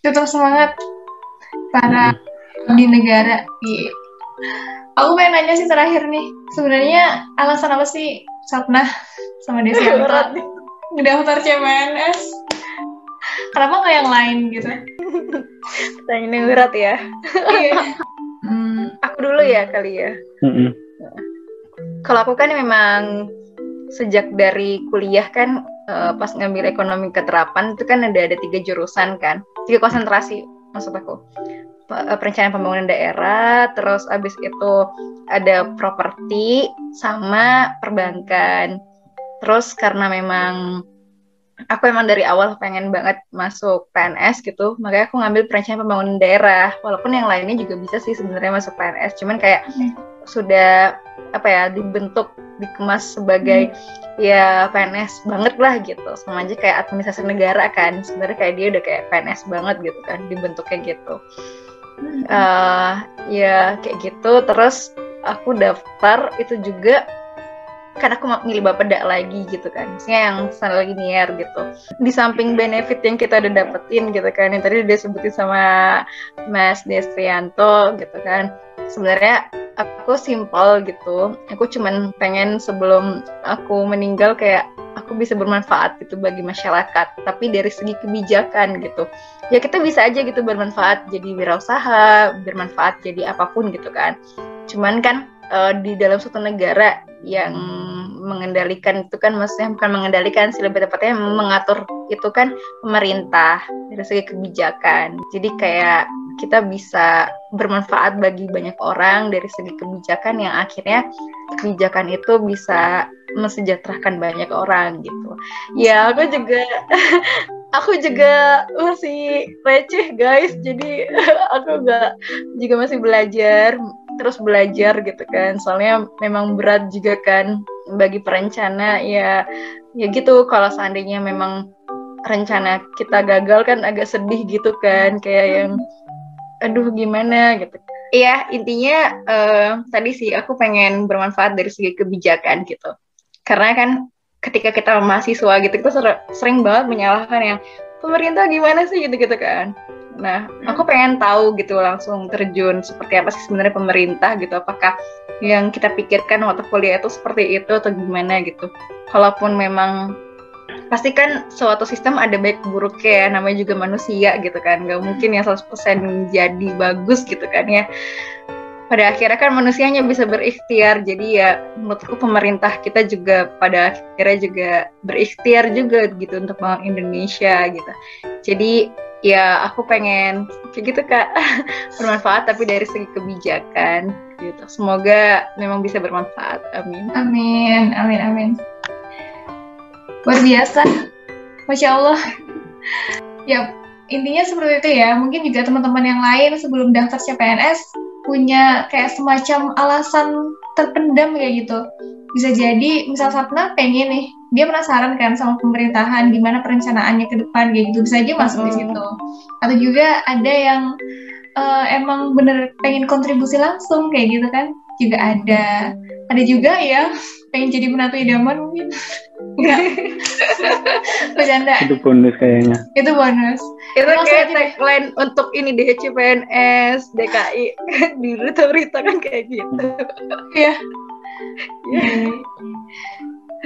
tetap semangat para abdi negara. Iya. Aku pengen nanya sih terakhir nih, sebenarnya alasan apa sih Sapna sama Desianto Berat nih. ngedaftar CPNS? Kenapa nggak yang lain gitu? Pertanyaannya berat ya. Iya. Aku dulu ya kali ya. Kalau aku kan memang sejak dari kuliah kan pas ngambil ekonomi keterapan itu kan ada 3 jurusan kan, 3 konsentrasi maksud aku. Perencanaan pembangunan daerah, terus abis itu ada properti sama perbankan. Terus karena memang aku emang dari awal pengen banget masuk PNS gitu, makanya aku ngambil perencanaan pembangunan daerah. Walaupun yang lainnya juga bisa sih sebenarnya masuk PNS, cuman kayak sudah apa ya, dibentuk, dikemas sebagai ya PNS banget lah gitu, sama aja kayak administrasi negara kan, sebenarnya kayak dia udah kayak PNS banget gitu kan, dibentuknya gitu. Ya kayak gitu. Terus aku daftar itu juga kan aku milih Bapeda lagi gitu kan, maksudnya yang standar linear gitu. Di samping benefit yang kita udah dapetin gitu kan, yang tadi udah sebutin sama Mas Desrianto gitu kan, sebenarnya aku simpel gitu. Aku cuman pengen sebelum aku meninggal kayak aku bisa bermanfaat gitu bagi masyarakat, tapi dari segi kebijakan gitu. Ya kita bisa aja gitu bermanfaat jadi wirausaha, bermanfaat jadi apapun gitu kan. Cuman kan di dalam suatu negara yang mengendalikan itu kan, maksudnya bukan mengendalikan sih, lebih tepatnya mengatur itu kan pemerintah dari segi kebijakan. Jadi kayak kita bisa bermanfaat bagi banyak orang dari segi kebijakan yang akhirnya kebijakan itu bisa mensejahterakan banyak orang gitu. Ya aku juga masih receh guys, jadi aku juga masih belajar gitu kan, soalnya memang berat juga kan bagi perencana ya gitu. Kalau seandainya memang rencana kita gagal kan agak sedih gitu kan, kayak yang aduh gimana gitu. Iya, intinya tadi sih aku pengen bermanfaat dari segi kebijakan gitu, karena kan ketika kita mahasiswa gitu kita sering banget menyalahkan yang pemerintah gimana sih gitu kan. Nah, aku pengen tahu gitu, langsung terjun seperti apa sih sebenarnya pemerintah gitu, apakah yang kita pikirkan waktu kuliah itu seperti itu atau gimana gitu. Kalaupun memang pasti kan suatu sistem ada baik buruknya ya, namanya juga manusia gitu kan, nggak mungkin yang 100% jadi bagus gitu kan ya. Pada akhirnya kan manusianya bisa berikhtiar, jadi ya menurutku pemerintah kita juga pada akhirnya juga berikhtiar juga gitu untuk bangun Indonesia gitu. Jadi ya aku pengen kayak gitu Kak, bermanfaat tapi dari segi kebijakan gitu. Semoga memang bisa bermanfaat. Amin. Amin, amin, amin. Luar biasa, Masya Allah. Ya, intinya seperti itu ya. Mungkin juga teman-teman yang lain sebelum daftar CPNS punya kayak semacam alasan terpendam kayak gitu. Bisa jadi misal Sapna pengen nih, dia penasaran kan sama pemerintahan, gimana perencanaannya ke depan kayak gitu. Bisa aja masuk di situ. Atau juga ada yang emang bener pengen kontribusi langsung kayak gitu kan, juga ada. Ada juga ya pengen jadi menantu idaman mungkin. Enggak. Bercanda. Itu bonus kayaknya. Itu bonus. Itu kayak tagline untuk ini deh, CPNS, DKI. Di berita-berita kan kayak gitu. Iya.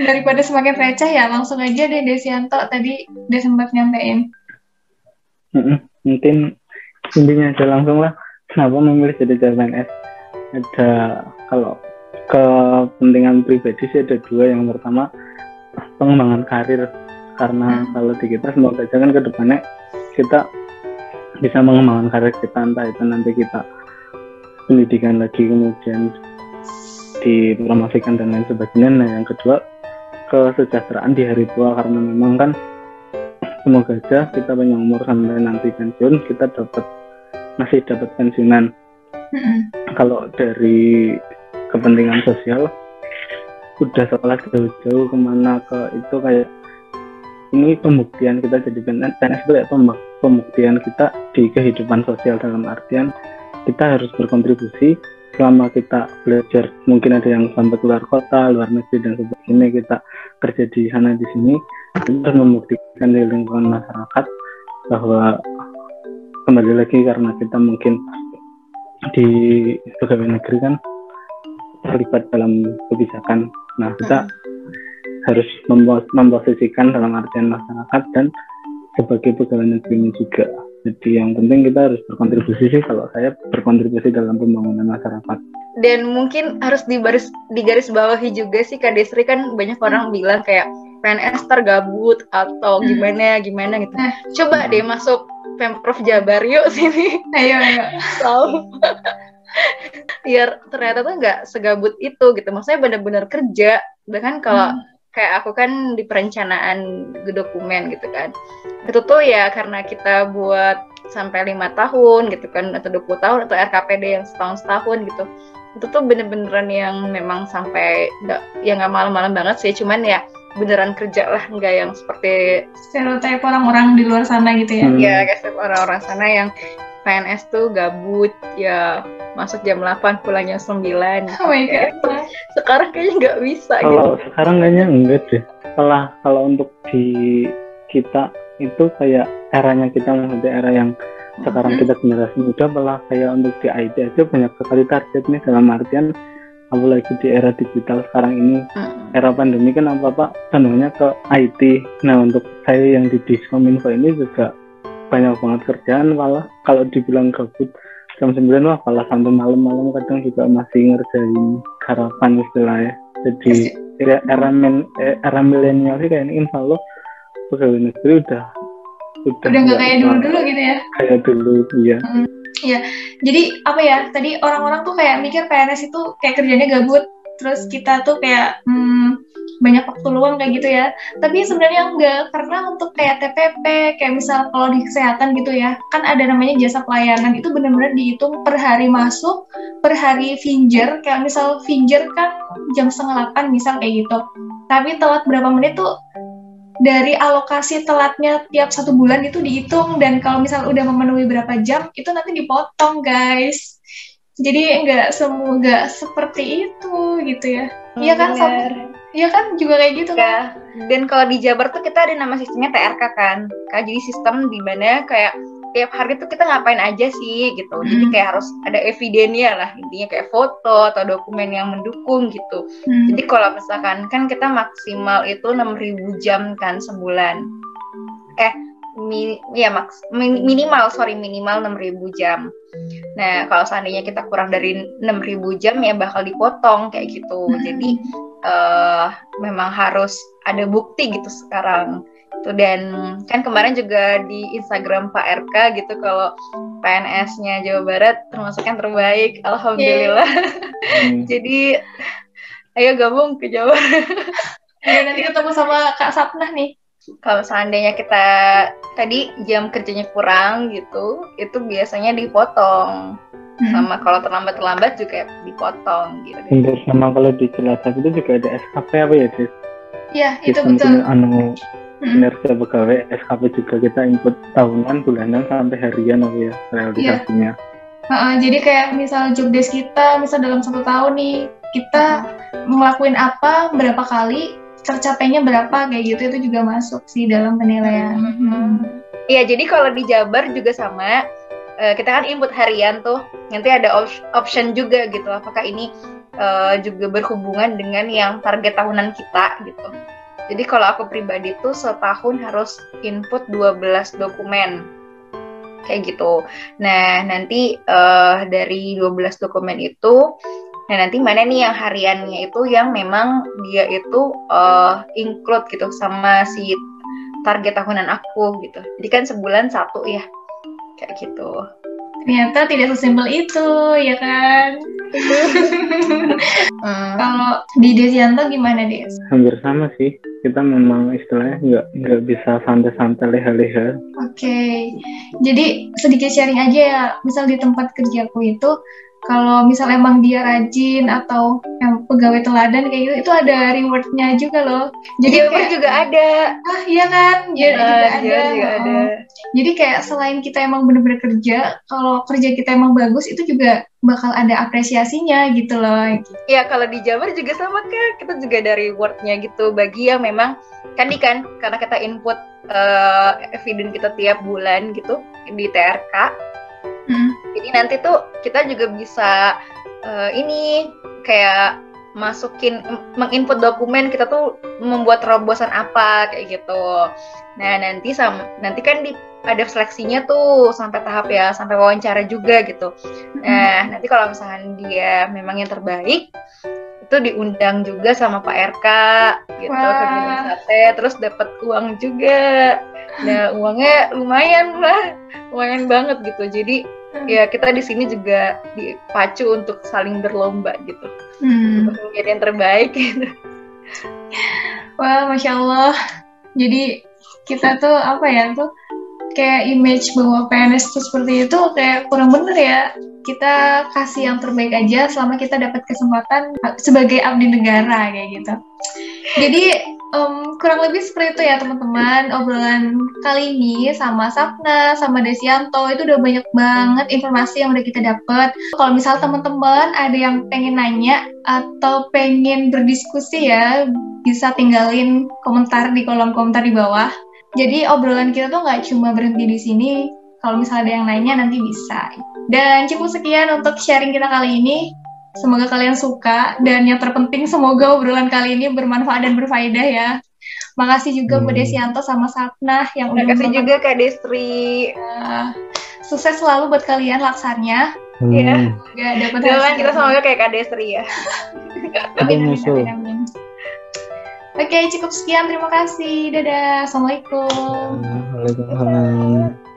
Daripada semakin receh ya, langsung aja deh Desianto tadi udah sempat nyampein. Mungkin intinya aja langsung lah, kenapa memilih jadi CPNS. Ada, kalau kepentingan pribadi sih ada 2. Yang pertama pengembangan karir, karena kalau di kita semoga aja kan ke depannya kita bisa mengembangkan karir kita, entah itu nanti kita pendidikan lagi kemudian dipromosikan dan lain sebagainya. Nah yang kedua kesejahteraan di hari tua, karena memang kan semoga aja kita panjang umur sampai nanti pensiun kita masih dapat pensiunan. Kalau dari kepentingan sosial udah sekolah jauh-jauh kemana ke itu, kayak ini pembuktian kita jadi PNS itu kayak pembuktian kita di kehidupan sosial, dalam artian kita harus berkontribusi selama kita belajar. Mungkin ada yang sampai keluar kota, luar negeri dan sebagainya, kita kerja di sana di sini, kita membuktikan di lingkungan masyarakat bahwa kembali lagi karena kita mungkin di pegawai negeri kan terlibat dalam kebijakan. Nah, kita harus memposisikan dalam artian masyarakat dan sebagai pegawai negeri juga. Jadi yang penting kita harus berkontribusi sih, kalau saya berkontribusi dalam pembangunan masyarakat. Dan mungkin harus digaris bawahi juga sih Kak Desri, kan banyak orang bilang kayak PNS tergabut atau gimana gitu. Coba deh masuk Pemprov Jabar yuk sini. Ayo. Tahu. Biar ternyata tuh nggak segabut itu gitu. Maksudnya benar-benar kerja. Bahkan kalau kayak aku kan di perencanaan dokumen gitu kan. Itu tuh ya karena kita buat sampai 5 tahun gitu kan, atau 20 tahun, atau RKPD yang setahun gitu. Itu tuh bener-beneran yang memang sampai nggak malam-malam banget sih, cuman ya beneran kerja lah, nggak yang seperti stereotip orang-orang di luar sana gitu ya. Ya kayak orang-orang sana yang PNS tuh gabut ya, masuk jam 8 pulangnya 9. Oh my god. Sekarang kayaknya nggak bisa kalau gitu. Sekarang kayaknya enggak deh. Kalau untuk di kita itu kayak eranya kita, maksudnya era yang sekarang kita generasi muda, malah kayak untuk di IT aja banyak sekali target nih, dalam artian apalagi di era digital sekarang ini, era pandemi kan apa-apa cenderungnya ke IT. Nah, untuk saya yang di Diskominfo ini juga banyak banget kerjaan, malah kalau dibilang gabut jam 9 wah malah sampai malam-malam kadang juga masih ngerjain garapan istilahnya. Jadi era milenial sih kayaknya insya Allah pegawai negeri udah nggak kayak dulu gitu ya. Kayak dulu, iya. Iya, jadi apa ya, tadi orang-orang tuh kayak mikir PNS itu kayak kerjanya gabut, terus kita tuh kayak banyak waktu luang kayak gitu ya. Tapi sebenarnya enggak, karena untuk kayak TPP, kayak misal kalau di kesehatan gitu ya, kan ada namanya jasa pelayanan, itu benar-benar dihitung per hari masuk, per hari finger. Kayak misal finger kan jam 7:30 misal kayak gitu, tapi telat berapa menit tuh dari alokasi telatnya tiap 1 bulan itu dihitung, dan kalau misal udah memenuhi berapa jam itu nanti dipotong guys. Jadi nggak seperti itu gitu ya. Iya kan? Iya kan juga kayak gitu kan. Dan kalau di Jabar tuh kita ada nama sistemnya TRK kan. Jadi sistem di mana kayak tiap hari tuh kita ngapain aja sih gitu. Jadi kayak harus ada evidennya lah, intinya kayak foto atau dokumen yang mendukung gitu. Jadi kalau misalkan kan kita maksimal itu 6.000 jam kan sebulan. Minimal 6.000 jam. Nah, kalau seandainya kita kurang dari 6.000 jam ya bakal dipotong kayak gitu. Jadi memang harus ada bukti gitu sekarang. Dan kan kemarin juga di Instagram Pak RK gitu, kalau PNS-nya Jawa Barat termasuk yang terbaik, alhamdulillah. Jadi ayo gabung ke Jawa. Nanti ketemu sama Kak Sapnah nih. Kalau seandainya kita tadi jam kerjanya kurang gitu, itu biasanya dipotong. Sama kalau terlambat juga dipotong gitu. Untuk sama kalau di Cilacap itu juga ada SKP apa ya, Cis? Iya, itu betul. Kinerja pegawai SKP juga kita input tahunan, bulanan, sampai harian apa ya realisasinya. Jadi kayak misal job desk kita, misal dalam 1 tahun nih kita ngelakuin apa, berapa kali, tercapainya berapa, kayak gitu, itu juga masuk sih dalam penilaian. Iya, jadi kalau di Jabar juga sama, kita kan input harian tuh, nanti ada option juga gitu, apakah ini juga berhubungan dengan yang target tahunan kita gitu. Jadi kalau aku pribadi tuh setahun harus input 12 dokumen kayak gitu. Nah, nanti dari 12 dokumen itu, nah nanti mana nih yang hariannya itu yang memang dia itu include gitu sama si target tahunan aku gitu. Jadi kan sebulan 1 ya, kayak gitu. Ternyata tidak sesimpel itu, ya kan? Kalau di Desianto gimana, Des? Hampir sama sih. Kita memang istilahnya nggak bisa santai-santai leha-leha. Oke. Jadi sedikit sharing aja ya. Misal di tempat kerjaku itu, kalau misal emang dia rajin atau yang pegawai teladan kayak gitu, itu ada rewardnya juga loh. Jadi kayak, juga ada. Iya kan? Juga ada. Jadi kayak selain kita emang bener-bener kerja, kalau kerja kita emang bagus, itu juga bakal ada apresiasinya gitu loh. Ya kalau di Jabar juga sama kan, kita juga ada rewardnya gitu bagi yang memang kan karena kita input eviden kita tiap bulan gitu, di TRK. Jadi nanti tuh kita juga bisa ini kayak menginput dokumen kita tuh membuat terobosan apa kayak gitu. Nah nanti kan ada seleksinya tuh sampai tahap ya sampai wawancara juga gitu. Nah nanti kalau misalkan dia memang yang terbaik itu diundang juga sama Pak RK gitu ke Gunung Sate, terus dapat uang juga. Nah uangnya lumayan banget gitu. Jadi ya kita di sini juga dipacu untuk saling berlomba gitu. Untuk menjadi yang terbaik gitu. Wah, Masya Allah. Jadi kita tuh kayak image bahwa PNS tuh seperti itu kayak kurang bener ya. Kita kasih yang terbaik aja selama kita dapat kesempatan sebagai abdi negara kayak gitu. Jadi kurang lebih seperti itu ya teman-teman, obrolan kali ini sama Sapna, sama Desianto itu udah banyak banget informasi yang udah kita dapat. Kalau misal teman-teman ada yang pengen nanya atau pengen berdiskusi ya, bisa tinggalin komentar di kolom komentar di bawah. Jadi obrolan kita tuh nggak cuma berhenti di sini, kalau misalnya ada yang nanya nanti bisa. Dan cukup sekian untuk sharing kita kali ini. Semoga kalian suka, dan yang terpenting semoga obrolan kali ini bermanfaat dan berfaedah ya. Makasih juga Mbak Desianto sama Sapna yang udah makasih juga Kak Destri. Sukses selalu buat kalian laksannya. Ya. Dapat hasil. Kita semoga kayak Kak Destri ya. Amin. Oke, cukup sekian. Terima kasih. Dadah. Assalamualaikum. Waalaikumsalam.